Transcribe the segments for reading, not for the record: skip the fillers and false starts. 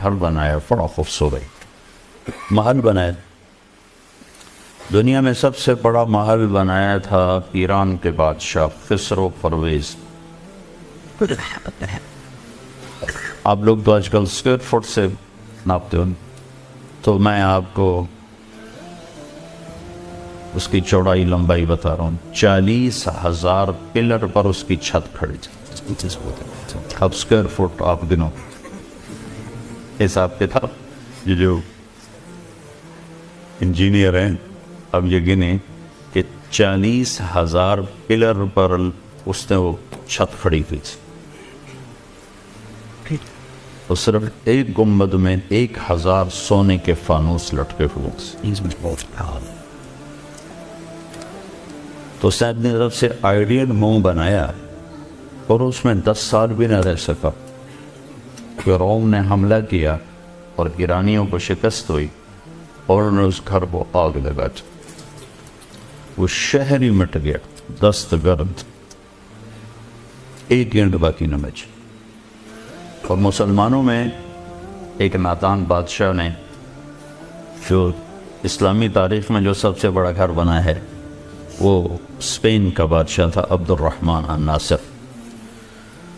گھر بنایا بڑا خوبصورت محل بنایا. دنیا میں سب سے بڑا محل بنایا تھا ایران کے بادشاہ خسرو پرویز. آپ لوگ تو آج کل اسکوائر فٹ سے ناپتے ہو، تو میں آپ کو اس کی چوڑائی لمبائی بتا رہا ہوں. 40,000 پلر پر اس کی چھت کھڑی تھی. اب اسکوائر فٹ آپ گنو حساب کتاب. یہ جو انجینئر ہیں اب یہ گنے کہ 40,000 پلر پر اس نے وہ چھت کھڑی ہوئی تھی. اور صرف ایک گنبد میں 1,000 سونے کے فانوس لٹکے ہوئے. تو سید نے طرف سے آئیڈیل منہ بنایا اور اس میں 10 سال بھی نہ رہ سکا. پھر روم نے حملہ کیا اور ایرانیوں کو شکست ہوئی اور انہوں نے اس گھر کو آگ لگا دی. وہ شہر ہی مٹ گیا دست گرد، ایک گینڈ باقی نہ بچی. اور مسلمانوں میں ایک نادان بادشاہ نے جو اسلامی تاریخ میں جو سب سے بڑا گھر بنا ہے وہ اسپین کا بادشاہ تھا عبد الرحمن الناصر.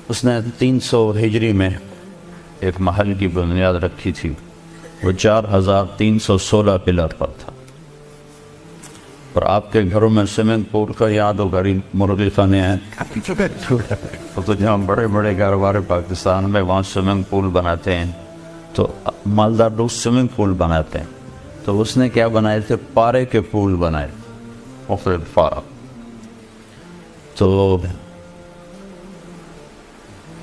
اس نے 300 ہجری میں ایک محل کی بنیاد رکھی تھی. وہ 4,316 پلر پر تھا. اور آپ کے گھروں میں سوئمنگ پول کا یاد ہو گری مرغی خانے ہیں تو جہاں بڑے بڑے گھر والے پاکستان میں وہاں سوئمنگ پول بناتے ہیں تو مالدار لوگ سوئمنگ پول بناتے ہیں. تو اس نے کیا بنائے تھے؟ پارے کے پول بنائے، مختلف پارا. تو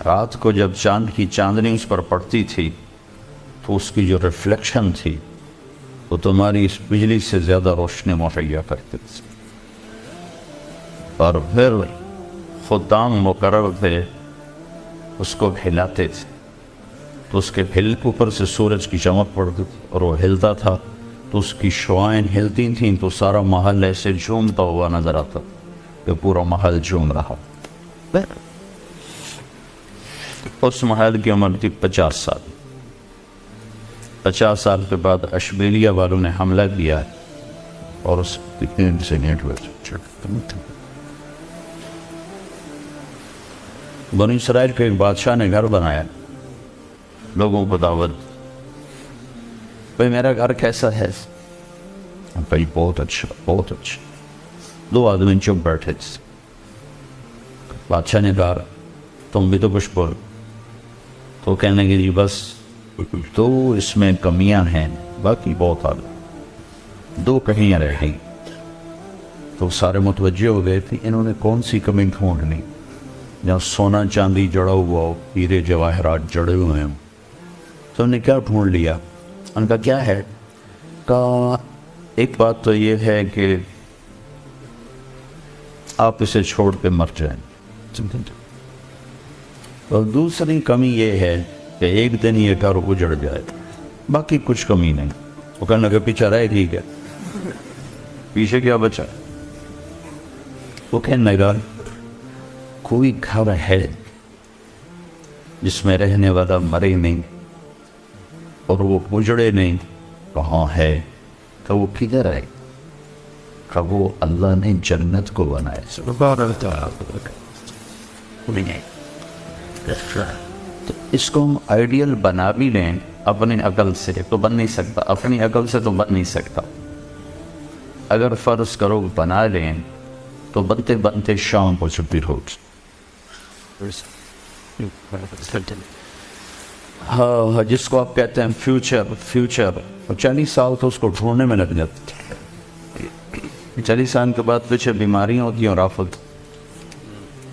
رات کو جب چاند کی چاندنی اس پر پڑتی تھی تو اس کی جو ریفلیکشن تھی وہ تمہاری اس بجلی سے زیادہ روشنی مہیا کرتی تھی. اور پھر خدام مقرر تھے اس کو ہلاتے تھے تو اس کے ہل کے اوپر سے سورج کی چمک پڑتی تھی اور وہ ہلتا تھا تو اس کی شعائیں ہلتی تھیں تو سارا محل ایسے جھومتا ہوا نظر آتا کہ پورا محل جھوم رہا. اس محل کی عمر تھی 50 سال. 50 سال کے بعد اشبیلیہ والوں نے حملہ کیا اور اس سے بنی اسرائیل کے ایک بادشاہ نے گھر بنایا. لوگوں کو دعوت، بھئی میرا گھر کیسا ہے؟ بھئی بہت اچھا بہت اچھا. 2 آدمی چپ بیٹھے تھے. بادشاہ نے کہا تم بھی تو کچھ بول. تو کہنے لگے جی بس 2 اس میں کمیاں ہیں، باقی بہت آدمی 2 کمیاں رہ گئی. تو سارے متوجہ ہو گئے تھے انہوں نے کون سی کمی ڈھونڈنی جہاں سونا چاندی جڑا ہوا ہو، ہیرے جواہرات جڑے ہوئے ہیں. تو انہوں نے کیا ڈھونڈ لیا؟ ان کا کیا ہے؟ کہا ایک بات تو یہ ہے کہ آپ اسے چھوڑ کے مر جائیں. اور دوسری کمی یہ ہے کہ ایک دن یہ گھر اجڑ جائے، باقی کچھ کمی نہیں. وہ کہنے لگا پیچھے رہے ٹھیک ہے، پیچھے کیا بچا؟ وہ کہنے لگا کوئی گھر ہے جس میں رہنے والا مرے نہیں اور وہ اجڑے نہیں. کہاں ہے؟ کہ وہ کدھر ہے؟ کہ وہ اللہ نے جنت کو بنایا. تو اس کو ہم آئیڈیل بنا بھی لیں اپنی عقل سے تو بن نہیں سکتا، اپنی عقل سے تو بن نہیں سکتا. اگر فرض کرو بنا لیں تو بنتے بنتے شام کو چھپی ہوگی. ہاں جس کو آپ کہتے ہیں فیوچر 40 سال تو اس کو ڈھونڈنے میں لگ جاتے. 40 سال کے بعد پیچھے بیماریاں ہوتی ہیں اور آفت،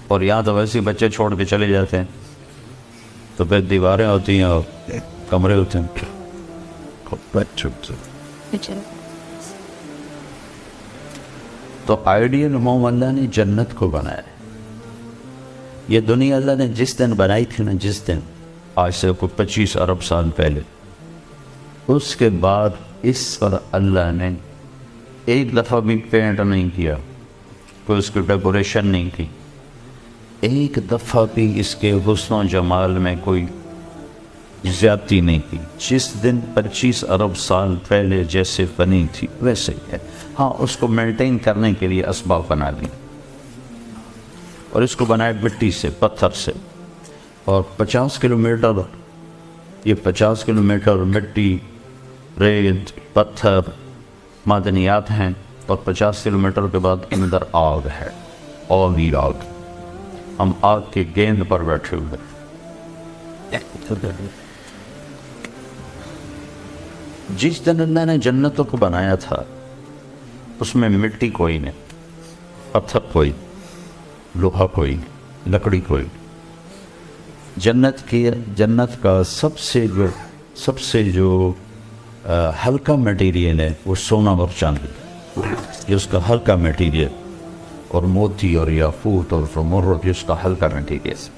اور یہاں تو ویسے بچے چھوڑ کے چلے جاتے ہیں تو پھر دیواریں ہوتی ہیں اور کمرے ہوتے ہیں. تو آئیڈیل ہوم اللہ نے جنت کو بنایا. یہ دنیا اللہ نے جس دن بنائی تھی نا، جس دن آج سے کوئی 25 ارب سال پہلے، اس کے بعد اس پر اللہ نے ایک دفعہ بھی پینٹ نہیں کیا، کوئی اس کی ڈیکوریشن نہیں کی، ایک دفعہ بھی اس کے حسن و جمال میں کوئی زیادتی نہیں کی. جس دن 25 ارب سال پہلے جیسے بنی تھی ویسے ہی ہے. ہاں اس کو مینٹین کرنے کے لیے اسباب بنا لی, اور اس کو بنائے مٹی سے, پتھر سے, اور 50 کلومیٹر, یہ 50 کلومیٹر مٹی, ریت, پتھر, معدنیات ہیں, اور 50 کلومیٹر کے بعد اندر آگ ہے, آگ ہی آگ. ہم آگ کے گیند پر بیٹھے ہوئے. جس دن اللہ نے جنتوں کو بنایا تھا اس میں مٹی کوئی نہیں, پتھر کوئی, لوہا کوئی, لکڑی کوئی. جنت کا سب سے جو ہلکا میٹیریل ہے وہ سونا اور چاندی. یہ اس کا ہلکا میٹیریل, اور موتی اور یاقوت اور زمرد یہ اس کا ہلکا میٹیریل.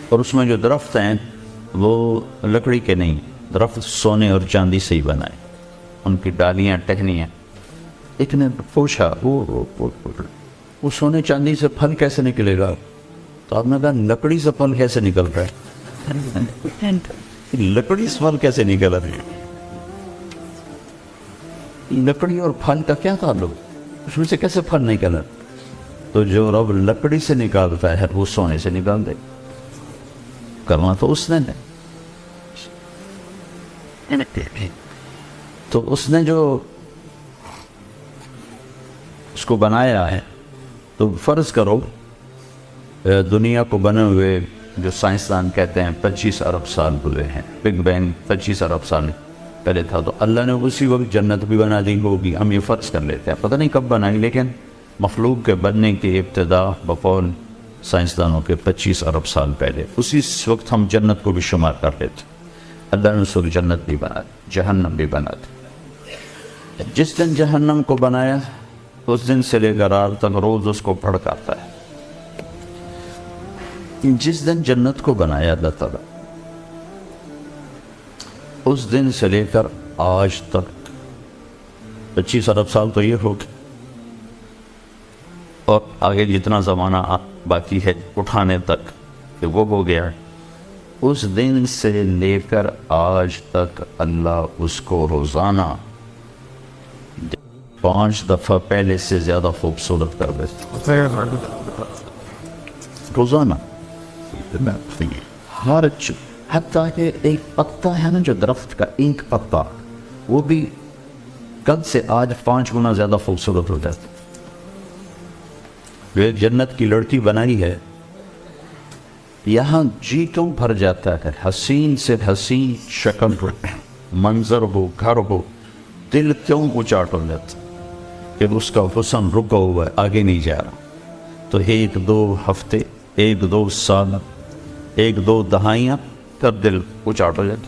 اور اس میں جو درخت ہیں وہ لکڑی کے نہیں, درخت سونے اور چاندی سے ہی بنائے. ان کی ڈالیاں, ٹہنیاں. ایک نے پوچھا وہ سونے چاندی سے پھل کیسے نکلے گا؟ تو آپ نے کہا لکڑی سے پھل کیسے نکل رہا ہے؟ لکڑی سے پھل کیسے نکل رہا ہے؟ لکڑی اور پھل کا کیا تعلق؟ اس میں سے کیسے پھل نکلا؟ تو جو رب لکڑی سے نکالتا ہے وہ سونے سے نکال دے. کرنا تو اس نے نہیں. تو اس نے جو اس کو بنایا ہے, تو فرض کرو دنیا کو بنے ہوئے جو سائنسدان کہتے ہیں 25 ارب سال ہوئے ہیں, بگ بینگ 25 ارب سال پہلے تھا, تو اللہ نے اسی وقت جنت بھی بنا دی ہوگی. ہم یہ فرض کر لیتے ہیں, پتہ نہیں کب بنائی, لیکن مخلوق کے بننے کی ابتدا بقول سائنسدانوں کے 25 ارب سال پہلے, اسی وقت ہم جنت کو بھی شمار کر لیتے. اللہ نے اس وقت جنت بھی بنا دی, جہنم بھی بنا دی. جس دن جہنم کو بنایا اس دن سے لے کر آج تک روز اس کو بھڑکاتا ہے. جس دن جنت کو بنایا اللہ تعالیٰ, اس دن سے لے کر آج تک 25 ارب سال تو یہ ہوگی, اور آگے جتنا زمانہ باقی ہے اٹھانے تک کہ وہ ہو گیا. اس دن سے لے کر آج تک اللہ اس کو روزانہ 5 دفعہ پہلے سے زیادہ خوبصورت کر دیتے. روزانہ ہر حتیٰ کہ ایک پتا ہے نا, جو درخت کا ایک پتا, وہ بھی کل سے آج 5 گنا زیادہ خوبصورت ہو جاتا. جو ایک جنت کی لڑکی بنائی ہے, یہاں جی کیوں بھر جاتا ہے, حسین سے حسین شکل ہو, منظر ہو, گھر ہو, دل کیوں اچاٹ ہو جاتا کہ اس کا حسن رکا ہوا ہے, آگے نہیں جا رہا. تو 1-2 ہفتے, 1-2 سال, 1-2 دہائیاں کر دل اچاٹ ہو جاتا.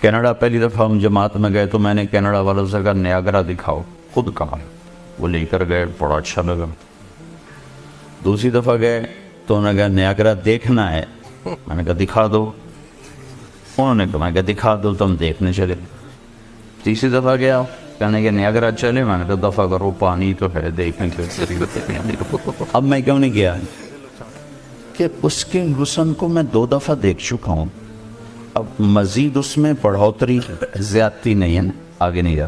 کینیڈا پہلی دفعہ ہم جماعت میں گئے تو میں نے کینیڈا والوں سے کہا نیاگرا دکھاؤ, خود کہا, وہ لے کر گئے, بڑا اچھا لگا. دوسری دفعہ گئے تو انہوں نے کہا نیاگرا دیکھنا ہے, میں نے کہا دکھا دو. انہوں نے کہا, میں کہا دکھا دو, تم دیکھنے چلے. تیسری دفعہ گیا, کہنے کہ نیاگرا چلے, میں نے کہا دفعہ کرو, پانی تو ہے دیکھنے کے. اب میں کیوں نہیں گیا کہ اس کے حسن کو میں 2 دفعہ دیکھ چکا ہوں, اب مزید اس میں بڑھوتری زیادتی نہیں ہے, آگے نہیں جا.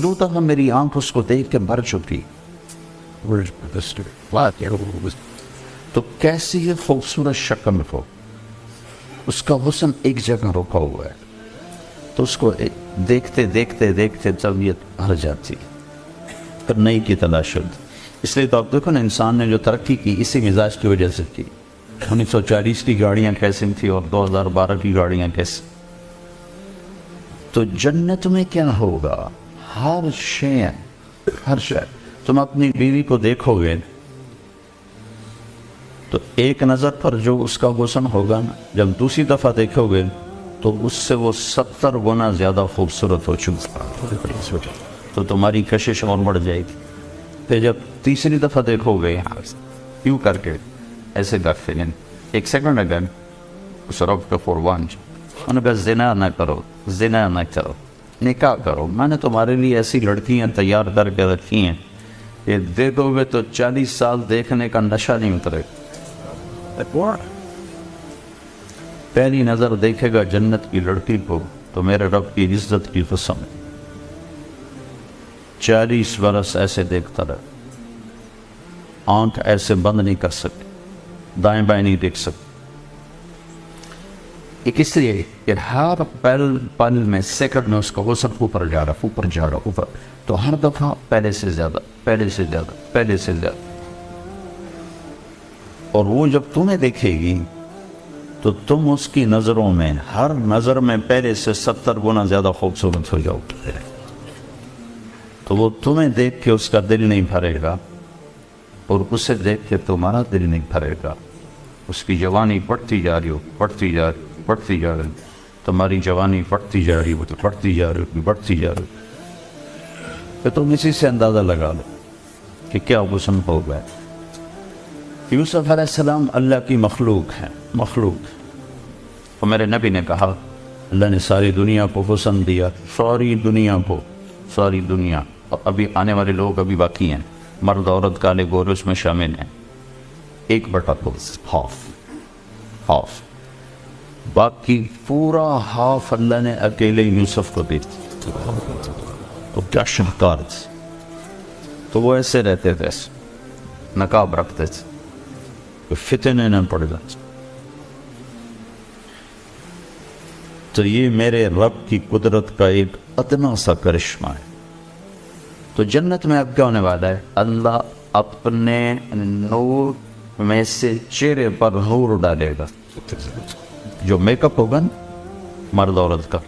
2 دفعہ میری آنکھ اس کو دیکھ کے بھر چکی. تو کیسی یہ خوبصورت شکل ہو, اس کا حسن ایک جگہ رکا ہوا ہے, تو اس کو دیکھتے دیکھتے دیکھتے طبیعت بھر جاتی, پھر نئی کی تلاش ہوتی. اس لیے تو آپ دیکھو نا, انسان نے جو ترقی کی اسی مزاج کی وجہ سے کی. 1940 کی گاڑیاں کیسی تھیں اور 2012 کی گاڑیاں کیسی. تو جنت میں کیا ہوگا, ہر شے تم اپنی بیوی کو دیکھو گے تو ایک نظر پر جو اس کا حسن ہوگا نا, جب دوسری دفعہ دیکھو گے تو اس سے وہ 70 گنا زیادہ خوبصورت ہو چکا, تو تمہاری کشش اور بڑھ جائے گی. پھر جب تیسری دفعہ دیکھو گے کیوں کر کے ایسے کرتے ہیں, 1 سیکنڈ اگر اس رب کا قربان, انہوں نے کہا زنا نہ کرو, زنا نہ کرو, نکاح کرو. میں نے تمہارے لیے ایسی لڑکیاں تیار کر کے رکھی ہیں کہ دیکھو گے تو 40 سال دیکھنے کا نشہ نہیں اترے گا. پہلی نظر دیکھے گا جنت کی لڑکی کو تو میرے رب کی عزت کی قسم 40 برس ایسے دیکھتا رہے, آنکھ ایسے بند نہیں کر سکتے, دائیں بائیں نہیں دیکھ سکتے. ایک اس لیے کہ ہر پل میں سیکنڈ میں اس کا حسن اوپر جا رہا, تو ہر دفعہ پہلے سے زیادہ. اور وہ جب تمہیں دیکھے گی تو تم اس کی نظروں میں ہر نظر میں پہلے سے 70 گنا زیادہ خوبصورت ہو جاؤ گے. تو وہ تمہیں دیکھ کے اس کا دل نہیں بھرے گا, اور اسے دیکھ کے تمہارا دل نہیں بھرے گا. اس کی جوانی بڑھتی جا رہی, تمہاری جوانی بڑھتی جا رہی. تو تم اسی سے اندازہ لگا لو کہ کیا حسن ہو گیا. یوسف علیہ السلام اللہ کی مخلوق ہے. اور میرے نبی نے کہا اللہ نے ساری دنیا کو حسن دیا, ساری دنیا. اور ابھی آنے والے لوگ ابھی باقی ہیں, مرد عورت کالے گورے اس میں شامل ہیں. 1/2 ہاف, باقی پورا ہاف اللہ نے اکیلے یوسف کو دی. تو کیا شاہکار تھے. تو وہ ایسے رہتے تھے, نقاب رکھتے تھے, فتنے نہ پڑ جاتے. تو یہ میرے رب کی قدرت کا ایک ادنا سا کرشمہ ہے. تو جنت میں اب کیا ہونے والا ہے, اللہ اپنے نور میں سے چہرے پر نور ڈالے گا. جو میک اپ ہوگا مرد عورت کا,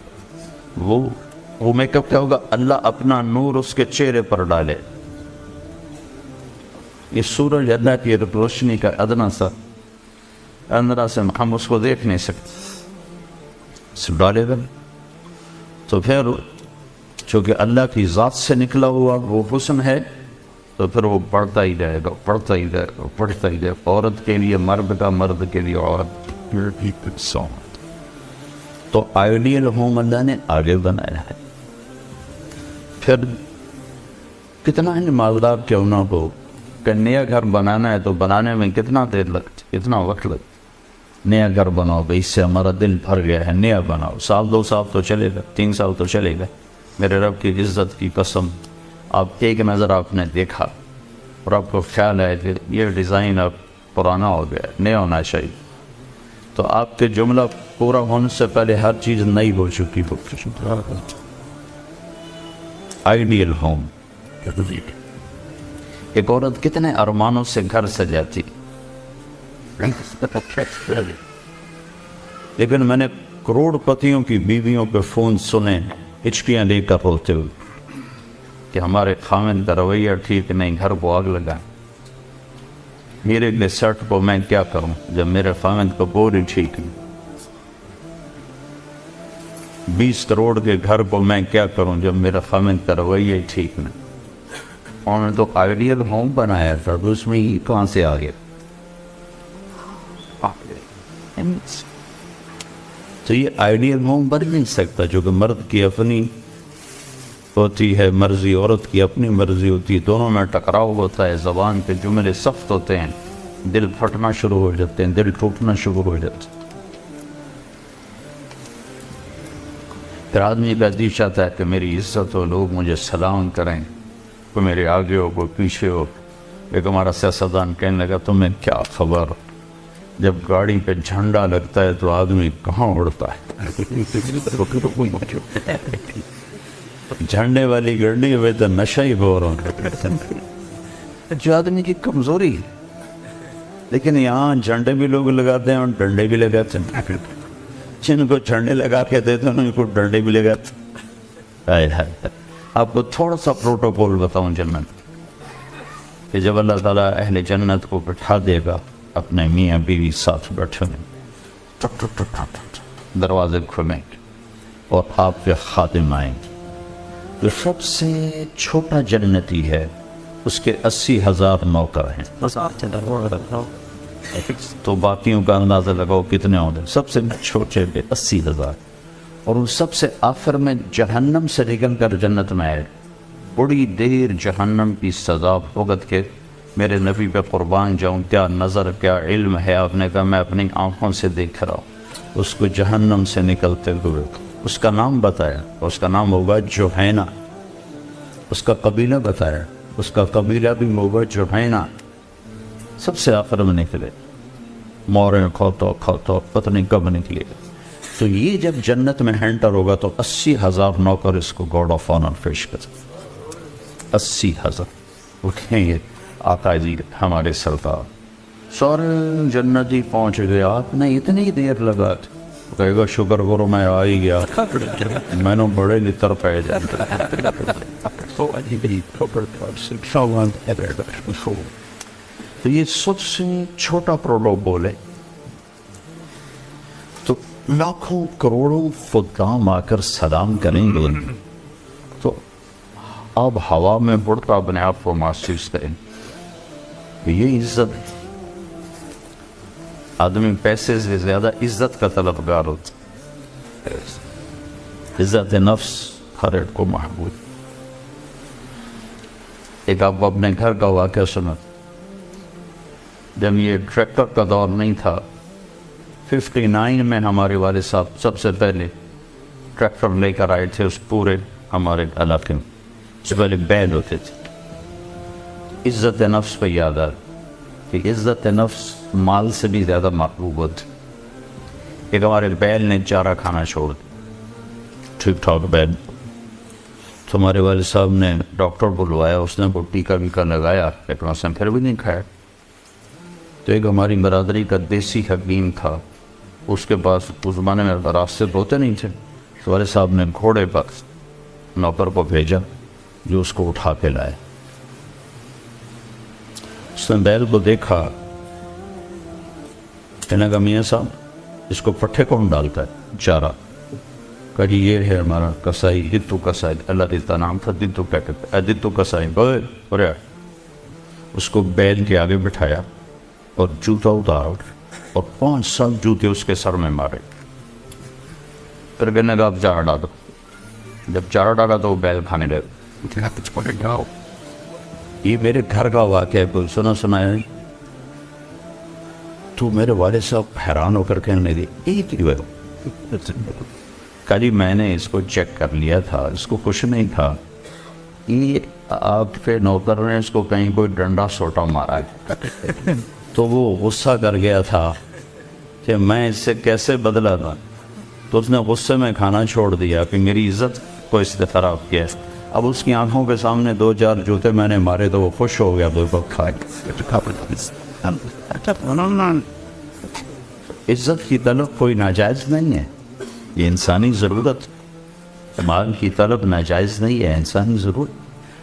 وہ میک اپ کیا ہوگا, اللہ اپنا نور اس کے چہرے پر ڈالے. یہ سورج اللہ کی روشنی کا ادنا سا اندرا سے ہم اس کو دیکھ نہیں سکتے, ڈالے گا. تو پھر چونکہ اللہ کی ذات سے نکلا ہوا وہ حسن ہے, تو پھر وہ بڑھتا ہی جائے گا. عورت کے لیے مرد کا, مرد کے لیے عورت. تو آئیڈیل ہوم اللہ نے آگے بنایا ہے. پھر کتنا ہی مالدار کیوں نہ ہو, کہ نیا گھر بنانا ہے تو بنانے میں کتنا وقت لگتا. نیا گھر بناؤ بھائی, اس سے ہمارا دل بھر گیا ہے, نیا بناؤ. 1-2 سال تو چلے گا, 3 سال تو چلے گا. میرے رب کی عزت کی قسم, آپ ایک نظر آپ نے دیکھا اور آپ کو خیال ہے کہ یہ ڈیزائن اب پرانا ہو گیا, نیا ہونا چاہیے. تو آپ کے جملہ پورا ہونے سے پہلے ہر چیز نئی ہو چکی ہو. Ideal home. ایک عورت کتنے ارمانوں سے گھر سجاتی, لیکن میں نے کروڑ پتیوں کی بیویوں پہ فون سنے ہچکیاں لے کر روتے ہوئے کہ ہمارے خامن کا رویہ ٹھیک نہیں, گھر کو آگ لگا. میرے لیے سیٹ کو میں کیا کروں جب میرے خامن کا بور ہی ٹھیک نہیں. 20 کروڑ کے گھر کو میں کیا کروں جب میرا خامن کا رویہ ہی ٹھیک نہیں. اور نے تو آئیڈیل ہوم بنایا تھا, تو اس میں ہی کہاں سے آ گیا. تو یہ آئیڈیل ہوم بن نہیں سکتا, جو کہ مرد کی اپنی ہوتی ہے مرضی, عورت کی اپنی مرضی ہوتی ہے. دونوں میں ٹکراؤ ہوتا ہے, زبان کے جملے سخت ہوتے ہیں, دل پھٹنا شروع ہو جاتے ہیں, دل ٹوٹنا شروع ہو جاتے ہیں. پھر آدمی کا دل چاہتا ہے کہ میری عزت ہو, لوگ مجھے سلام کریں, کوئی میرے آگے ہو کوئی پیچھے ہو. ایک ہمارا سیاستدان کہنے لگا تمہیں کیا خبر, جب گاڑی پہ جھنڈا لگتا ہے تو آدمی کہاں اڑتا ہے. جھنڈے والی گاڑی میں تو نشہ ہی ہو رہا ہے, جو آدمی کی کمزوری ہے. لیکن یہاں جھنڈے بھی لوگ لگاتے ہیں اور ڈنڈے بھی لگاتے ہیں. جن کو جھنڈے لگا کے دیتے ہیں ان کو ڈنڈے بھی لگاتے ہیں. آپ کو تھوڑا سا پروٹوکول بتاؤں جنت کہ جب اللہ تعالیٰ اہل جنت کو بٹھا دے گا, اپنے میاں بیوی ساتھ بیٹھے ہیں, دروازے کھلیں گے اور آپ کے خادم آئیں گے. جو سب سے چھوٹا جنتی ہے اس کے 80,000 نوکر ہیں. تو باقیوں کا اندازہ لگاؤ کتنے ہوتے. سب سے چھوٹے پہ 80,000, اور ان سب سے آخر میں جہنم سے نکل کر جنت میں آئے بڑی دیر جہنم کی سزا بھگت کے میرے نبی پہ قربان جاؤں، کیا نظر کیا علم ہے. آپ نے کہا میں اپنی آنکھوں سے دیکھ رہا ہوں اس کو جہنم سے نکلتے ہوئے. اس کا نام بتایا، اس کا نام ہوگا جوہینہ. اس کا قبیلہ بتایا، اس کا قبیلہ بھی ہوگا جوہینہ. سب سے آخر میں نکلے، موریں کھوتو کھوتو پتہ نہیں کب نکلے. تو یہ جب جنت میں ہینٹر ہوگا تو 80,000 نوکر اس کو گارڈ آف آنر پیش کر. 80,000 اٹھیں گے آقا جی ہمارے سرکار. سارے جنتی پہنچ گئے. آپ نے اتنی دیر لگا، کہے گا شکر کرو میں آ ہی گیا، میں نے بڑے لطر پہ تو یہ سب سے چھوٹا پروٹوکول ہے. تو لاکھوں کروڑوں خدام آ کر سلام کریں گے تو اب ہوا میں بڑھتا اپنے آپ کو محسوس کریں. یہ عزت، آدمی پیسے سے زیادہ عزت کا طلبگار ہوتا. عزت نفس ہر ایک کو محبوب. ایک آپ اپنے گھر کا واقعہ سنا. جب یہ ٹریکٹر کا دور نہیں تھا، 59 میں ہمارے والد صاحب سب سے پہلے ٹریکٹر لے کر آئے تھے اس پورے ہمارے علاقے میں. اس سے پہلے بیل ہوتے تھے. عزت نفس پہ یاد آ کہ عزت نفس مال سے بھی زیادہ محبوب ہوتی. ایک ہمارے بیل نے چارہ کھانا چھوڑ دیا، ٹھیک ٹھاک بیل. تو ہمارے والد صاحب نے ڈاکٹر بلوایا، اس نے وہ ٹیکا ویکا لگایا، لیکن اس نے پھر بھی نہیں کھایا. تو ایک ہماری برادری کا دیسی حکیم تھا، اس کے پاس اس زمانے میں راستے ہوتے نہیں تھے. تو والد صاحب نے گھوڑے پر نوکر کو بھیجا جو اس کو اٹھا کے لائے. اس نے بیل کو دیکھا، کہنے کا میاں صاحب اس کو پٹھے کون ڈالتا ہے چارہ؟ کہا جی یہ ہے ہمارا کسائی، دتو کسائی. اللہ دیتا نام تھا دتو. کیا کہتے ہیں دتو کسائی. بولے اس کو بیل کے آگے بٹھایا اور جوتا اتارا اور 5 سال جوتے اس کے سر میں مارے. پھر کہنے کا اب چارہ ڈالو. جب چارہ ڈالا تو وہ بیل کھانے لگا. یہ میرے گھر کا واقعہ ہے، کوئی سنا ہے. تو میرے والد صاحب حیران ہو کر کہنے لگے ایک ہی کہا جی میں نے اس کو چیک کر لیا تھا، اس کو کچھ نہیں تھا. یہ آپ کے نوکر نے اس کو کہیں کوئی ڈنڈا سوٹا مارا ہے تو وہ غصہ کر گیا تھا کہ میں اس سے کیسے بدلا تھا. تو اس نے غصے میں کھانا چھوڑ دیا کہ میری عزت کو اس نے خراب کیا. اب اس کی آنکھوں کے سامنے 2-4 جوتے میں نے مارے تو وہ خوش ہو گیا. عزت کی طلب کوئی ناجائز نہیں ہے، یہ انسانی ضرورت. مال کی طلب ناجائز نہیں ہے، انسانی ضرورت.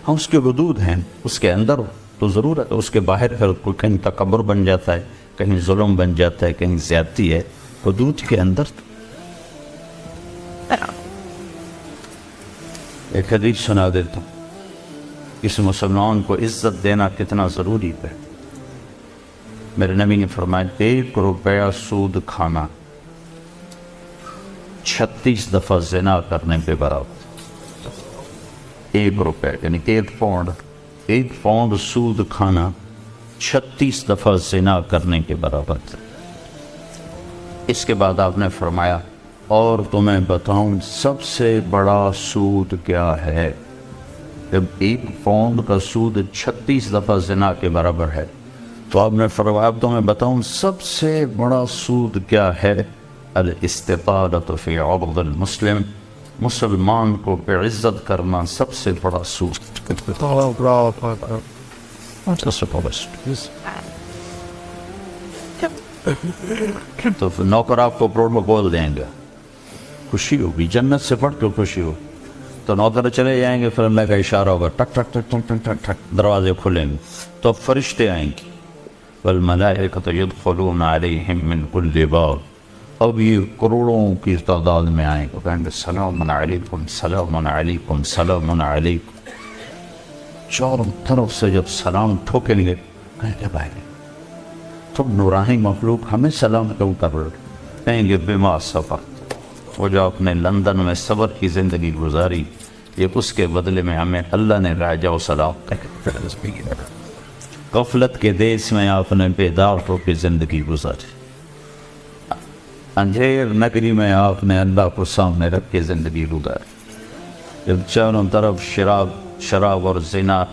ہم اس کے حدود ہیں، اس کے اندر تو ضرورت ہے، اس کے باہر پھر کہیں تکبر بن جاتا ہے، کہیں ظلم بن جاتا ہے، کہیں زیادتی ہے. حدود کے اندر. ایک حدیث سنا دیتا ہوں، اس مسلمان کو عزت دینا کتنا ضروری ہے. میرے نبی نے فرمایا 1 روپیہ سود کھانا 36 دفعہ زنا کرنے کے برابر. 1 روپے یعنی 1 پاؤنڈ سود کھانا 36 دفعہ زنا کرنے کے برابر. اس کے بعد آپ نے فرمایا اور تمہیں بتاؤں سب سے بڑا سود کیا ہے؟ جب 1 پاؤنڈ کا سود 36 دفعہ زنا کے برابر ہے تو آپ نے فرمایا اب تمہیں بتاؤں سب سے بڑا سود کیا ہے؟ الاستطالۃ فی عرض المسلم، مسلمان کو بے عزت کرنا سب سے بڑا سود. تو نوکر آپ کو پروٹوکول دیں گے، خوشی ہوگی، جنت سے پڑھ کے خوشی ہو. تو نوکر چلے جائیں گے، پھر اللہ کا اشارہ ہوگا، ٹک ٹک ٹک ٹک ٹک ٹک ٹک، دروازے کھلیں گے تو فرشتے آئیں گے. والملائکۃ یدخلون علیہم من کل باب. اب یہ کروڑوں کی تعداد میں آئیں گے، کہیں گے سلام علیکم سلام علیکم سلام علیکم. چاروں طرف سے جب سلام ٹھوکیں گے کہیں گے بھائی تم نورانی مخلوق ہمیں سلام کیوں کر رہے؟ کہیں گے بما صبر. وہ جو آپ نے لندن میں صبر کی زندگی گزاری، یہ اس کے بدلے میں ہمیں اللہ نے راجہ و سلام. غفلت کے دیس میں آپ نے بیدار ہو کے زندگی گزاری. اندھیر نگری میں آپ نے اللہ کو سامنے رکھ کے زندگی گزاری. جب چاروں طرف شراب اور زنا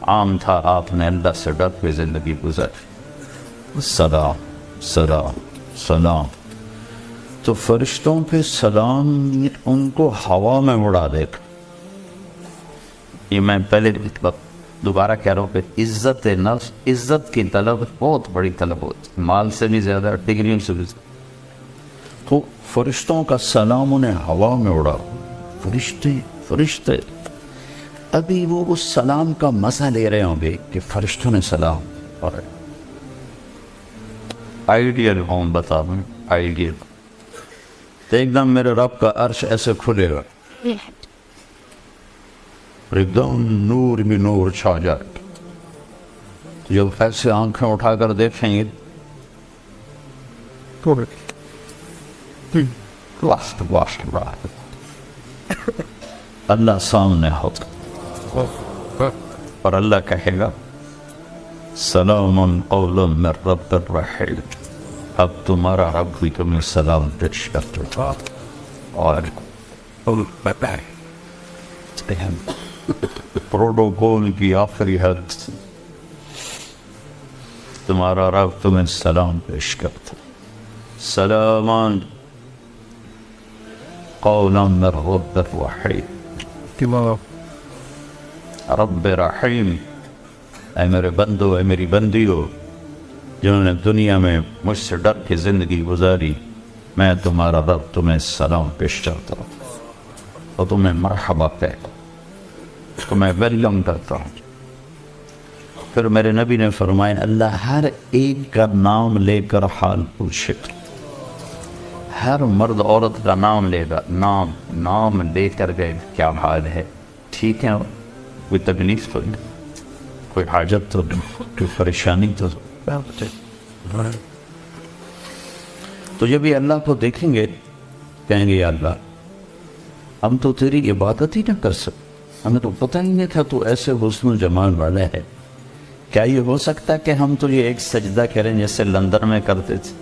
عام تھا، آپ نے اللہ سے ڈر کے زندگی گزاری. سلام سلام سلام. تو فرشتوں پہ سلام ان کو ہوا میں اڑا دے گا. یہ میں پہلے دوبارہ کہہ رہا ہوں کہ عزت نفس، عزت کی طلب بہت بڑی طلب ہوتی ہے، مال سے بھی زیادہ، ڈگریوں سے بھی زیادہ. تو فرشتوں کا سلام انہیں ہوا میں اڑا. فرشتے ابھی وہ اس سلام کا مزہ لے رہے ہوں گے کہ فرشتوں نے سلام. اور آئیڈیل ہوں بتا دوں، آئیڈیل تو ایک دم میرے رب کا عرش ایسے کھلے گا، ایک دم نور بھی نور چھا جائے. جب ایسے آنکھیں اٹھا کر دیکھیں گے اللہ سامنے ہوگا اور اللہ کہے گا سلام قولا من رب الرحیم. اب تمہارا رب بھی تمہیں سلام پیش کرتا. اور پروٹوکول کی آخری حد، تمہارا رب تمہیں سلام پیش کرتا. سلامان قولا من رب الرحیم. رب رحیم، اے میرے بندو، اے میری بندیو جنہوں نے دنیا میں مجھ سے ڈر کے زندگی گزاری، میں تمہارا رب تمہیں سلام پیش کرتا ہوں اور تمہیں مرحبا کہتا ہوں، تمہیں ویلکم کرتا ہوں. پھر میرے نبی نے فرمایا اللہ ہر ایک کا نام لے کر حال پوچھے گا. ہر مرد عورت کا نام لے گا، نام لے کر گئے کیا حال ہے، ٹھیک ہے، کوئی تکلیف تو نہیں، کوئی حاجت تو نہیں، کوئی پریشانی تو تو جب یہ اللہ کو دیکھیں گے کہیں گے یا اللہ ہم تو تیری عبادت ہی نہ کر سکتے، ہمیں تو پتہ ہی نہیں تھا تو ایسے حسن و جمال والا ہے. کیا یہ ہو سکتا ہے کہ ہم تو یہ ایک سجدہ کریں جیسے لندن میں کرتے تھے؟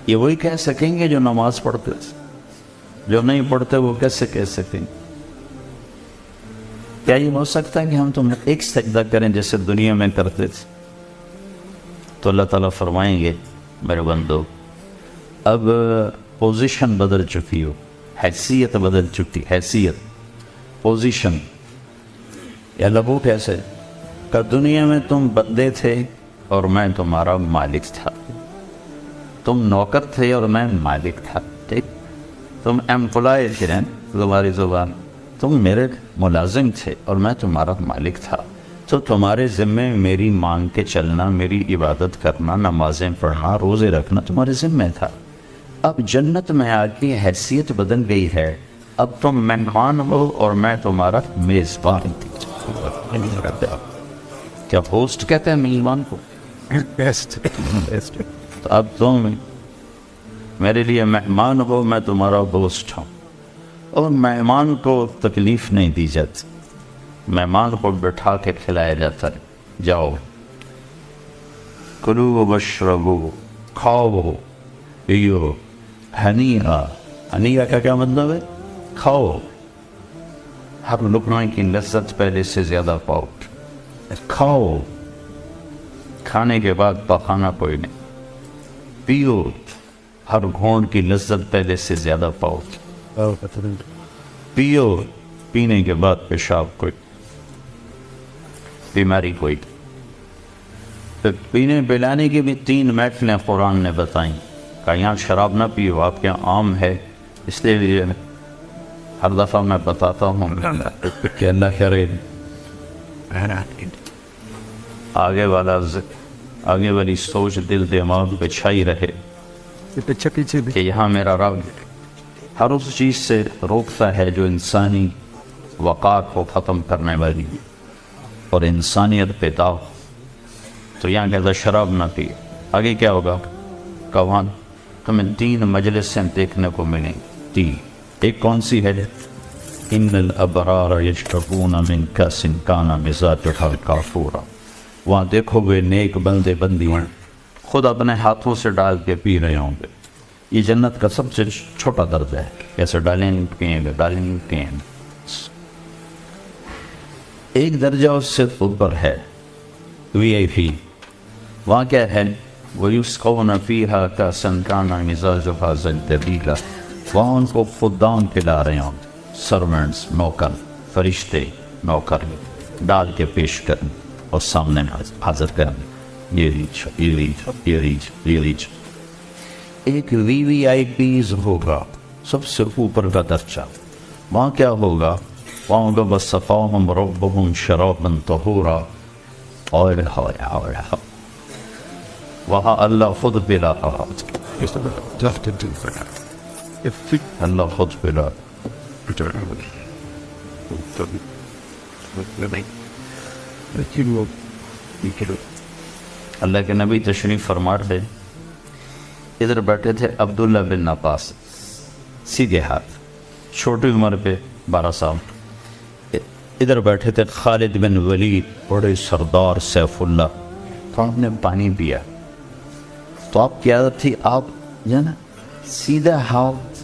یہ وہی کہہ سکیں گے جو نماز پڑھتے تھے، جو نہیں پڑھتے وہ کیسے کہہ سکیں گے؟ کیا یہ ہو سکتا ہے کہ ہم تم ایک سجدہ کریں جیسے دنیا میں کرتے تھے؟ تو اللہ تعالیٰ فرمائیں گے میرے بندو اب پوزیشن بدل چکی ہو، حیثیت بدل چکی، حیثیت، پوزیشن. یا لگو کیسے کہ دنیا میں تم بندے تھے اور میں تمہارا مالک تھا، تم نوکر تھے اور میں مالک تھا. ٹھیک، تم ایمپلائی تھے، تمہاری زبان، تم میرے ملازم تھے اور میں تمہارا مالک تھا. تو تمہارے ذمے میری مانگ کے چلنا، میری عبادت کرنا، نمازیں پڑھنا، روزے رکھنا تمہارے ذمے تھا. اب جنت میں آ کے حیثیت بدل گئی ہے، اب تم مہمان ہو اور میں تمہارا میزبان. کیا ہوسٹ کہتے ہیں میزبان کو؟ تو اب تم میرے لیے مہمان ہو، میں تمہارا ہوسٹ ہوں. اور مہمان کو تکلیف نہیں دی جاتی، مہمان کو بٹھا کے کھلایا جاتا ہے. جاؤ کلو واشربو، کھاؤ پیو، ہنیئا. ہنیئا کا کیا مطلب ہے؟ کھاؤ، ہر لقمے کی لذت پہلے سے زیادہ پاؤ. کھاؤ، کھانے کے بعد پخانا کوئی نہیں. پیو، ہر گھونٹ کی لذت پہلے سے زیادہ پاؤ. پیو، پینے کے بعد پیشاب کوئی، بیماری کوئی. پھر پینے پلانے کی بھی 3 محفلیں قرآن نے بتائیں کہ یہاں شراب نہ پیو، آپ کے یہاں عام ہے. اس لیے ہر دفعہ میں بتاتا ہوں کہ اللہ کرے آگے والی سوچ دل دماغ پہ چھائی رہے کہ یہاں میرا رب ہر اس چیز سے روکتا ہے جو انسانی وقار کو ختم کرنے والی اور انسانیت پہ داغ. تو یہاں کہتا شراب نہ پی. آگے کیا ہوگا؟ کہاں تمہیں 3 مجلسیں دیکھنے کو ملیں. 3. ایک کون سی ہے؟ ان الابرار یشربون من کأس کان مزاجها کافورا، وہاں دیکھو گے نیک بندے بندیاں خود اپنے ہاتھوں سے ڈال کے پی رہے ہوں گے۔ یہ جنت کا سب سے چھوٹا درجہ ہے، کیسے ڈالیں گے ڈالیں گے۔ ایک درجہ اس سے اوپر ہے وی آئی پی، وہاں کیا ہے؟ وَيُسْقَوْنَ فِيهَا كَأْسًا كَانَ مِزَاجُهَا زَنْجَبِيلًا، وہاں ان کو خدام پلا رہے ہوں، سرونٹس نوکر فرشتے نوکر ڈال کے پیش کریں اور سامنے حاضر کریں، یہ ریچ یہ ریچ یہ ریچ یہ ریچ۔ ایک وی آئی پیز ہوگا سب سے اوپر کا درجہ، وہاں کیا ہوگا؟ وہاں ہوگا وَسَقَاهُمْ رَبُّهُمْ شَرَابًا طَهُورًا، وہاں اللہ خود پلا رہا، اللہ خود پلا۔ اللہ کے نبی تشریف فرما تھے، ادھر بیٹھے تھے عبداللہ بن عباس، سیدھے ہاتھ، چھوٹی عمر پہ 12 سال۔ ادھر بیٹھے تھے خالد بن ولید، بڑے سردار سیف اللہ، تو آپ نے پانی پیا تو آپ کی عادت تھی، آپ جو نا سیدھا ہاتھ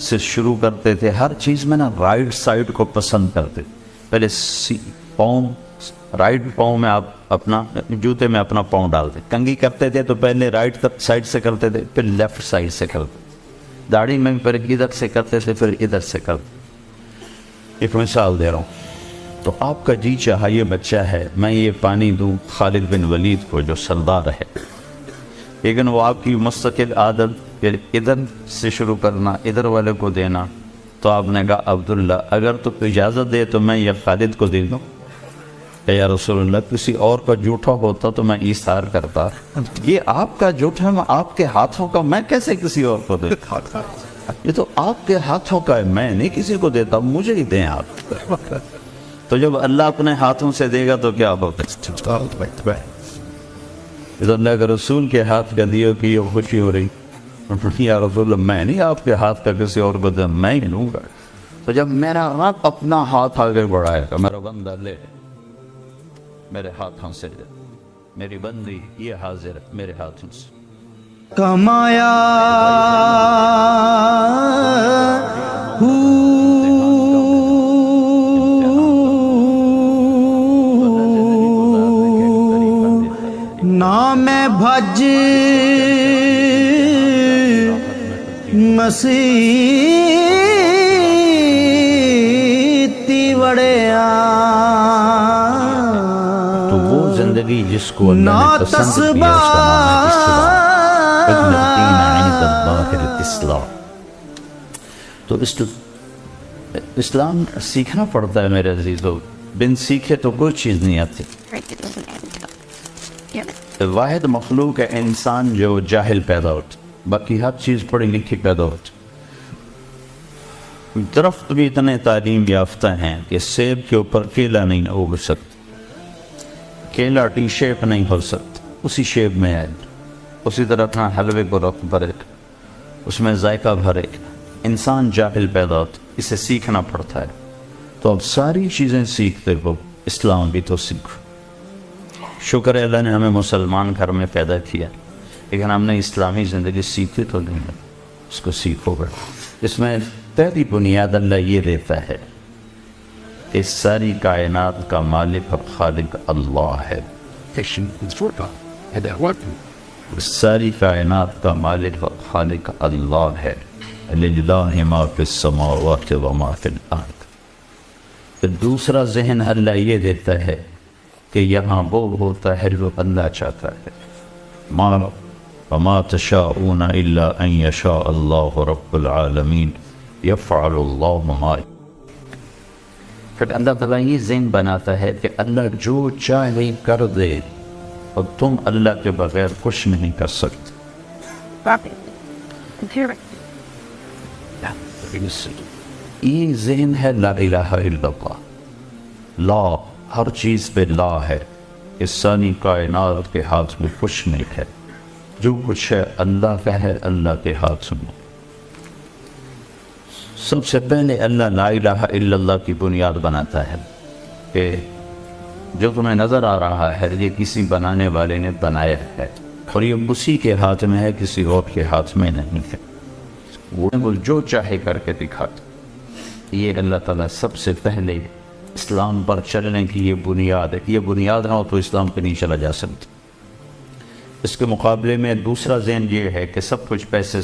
سے شروع کرتے تھے، ہر چیز میں نا رائٹ سائڈ کو پسند کرتے، پہلے پاؤں رائٹ پاؤں میں آپ اپنا جوتے میں اپنا پاؤں ڈالتے، کنگھی کرتے تھے تو پہلے رائٹ سائڈ سے کرتے تھے پھر لیفٹ سائڈ سے کرتے، داڑھی میں پھر ادھر سے کرتے تھے پھر ادھر سے کرتے۔ ایک مثال دے رہا ہوں، تو آپ کا جی چاہا یہ بچہ ہے میں یہ پانی دوں خالد بن ولید کو جو سردار ہے، لیکن وہ آپ کی مستقل عادت پھر ادھر سے شروع کرنا ادھر والے کو دینا، تو آپ نے کہا عبداللہ اگر تو اجازت دے تو میں یہ خالد کو دے دوں۔ کہ یا رسول اللہ کسی اور کا جھوٹا ہوتا تو میں ایثار کرتا، یہ آپ کا جھوٹا ہے، آپ کے ہاتھوں کا، میں کیسے کسی اور کو دے؟ یہ تو آپ کے ہاتھوں کا ہے، میں نہیں کسی کو دیتا، مجھے ہی دیں آپ۔ تو جب اللہ اپنے ہاتھوں سے دے گا تو کیا ہوتا ہے؟ اللہ کے رسول کے ہاتھ کا دیو کی یہ خوشی ہو رہی، یا رسول اللہ میں نہیں آپ کے ہاتھ کا کسی اور کو دے، میں ہی لوں گا۔ تو جب میرا رب اپنا ہاتھ آگے بڑھائے گا، میرا بندہ لے میرے ہاتھوں سے دے، میری بندی یہ حاضر ہے میرے ہاتھوں سے کمایا نام بھج مسیتی وڑیا، تو وہ زندگی جس کو اللہ نے پسند کیا اس کا نام ہے اسلام۔ تو اسلام سیکھنا پڑتا ہے میرے عزیزو، بن سیکھے تو کوئی چیز نہیں آتی۔ واحد مخلوق ہے انسان جو جاہل پیدا ہوتا، باقی ہر چیز پڑھی لکھی پیدا ہوتی۔ درخت بھی اتنے تعلیم یافتہ ہیں کہ سیب کے اوپر کیلا نہیں اگ سکتا، کیلا ٹی شیپ نہیں ہو سکتا، اسی شیپ میں ہے، اسی طرح اپنا حلوے کو رخ بھرے، اس میں ذائقہ بھرے۔ انسان جاہل پیدا ہوتا، اسے سیکھنا پڑتا ہے۔ تو اب ساری چیزیں سیکھتے ہو، اسلام بھی تو سیکھو۔ شکر ہے اللہ نے ہمیں مسلمان گھر میں پیدا کیا، لیکن ہم نے اسلامی زندگی سیکھی تو نہیں ہے، اس کو سیکھو گے۔ اس میں پہلی بنیاد اللہ یہ دیتا ہے، اس ساری کائنات کا مالک اور خالق اللہ ہے۔ ساری کائنات کا مالک اور خالق اللہ ہے، للہ ما فی السماوات و ما فی الارض۔ پھر دوسرا ذہن اللہ یہ دیتا ہے کہ یہاں وہ ہوتا ہے جو اللہ چاہتا ہے، وما تشاءون الا ان یشاء اللہ رب العالمین یفعل اللہ ما۔ پھر اللہ تعالیٰ یہ ذہن بناتا ہے کہ اللہ جو چاہے کر دے اور تم اللہ کے بغیر کچھ نہیں کر سکتے۔ یہ ذہن ہے لا الہ الا اللہ، لا ہر چیز پہ لا ہے، اس ساری کائنات کے ہاتھ میں کچھ نہیں ہے، جو کچھ ہے اللہ کا ہے، اللہ کے ہاتھ میں۔ سب سے پہلے اللہ لا الہ الا اللہ کی بنیاد بناتا ہے کہ جو تمہیں نظر آ رہا ہے یہ کسی بنانے والے نے بنایا ہے اور یہ اسی کے ہاتھ میں ہے، کسی اور کے ہاتھ میں نہیں ہے۔ وہ جو چاہے کر کے دکھاتا۔ یہ اللہ تعالیٰ سب سے پہلے اسلام پر چلنے کی یہ بنیاد ہے۔ یہ بنیاد نہ ہو تو اسلام پہ نہیں چلا جا سکتا۔ اس کے مقابلے میں دوسرا ذہن یہ ہے کہ سب کچھ پیسے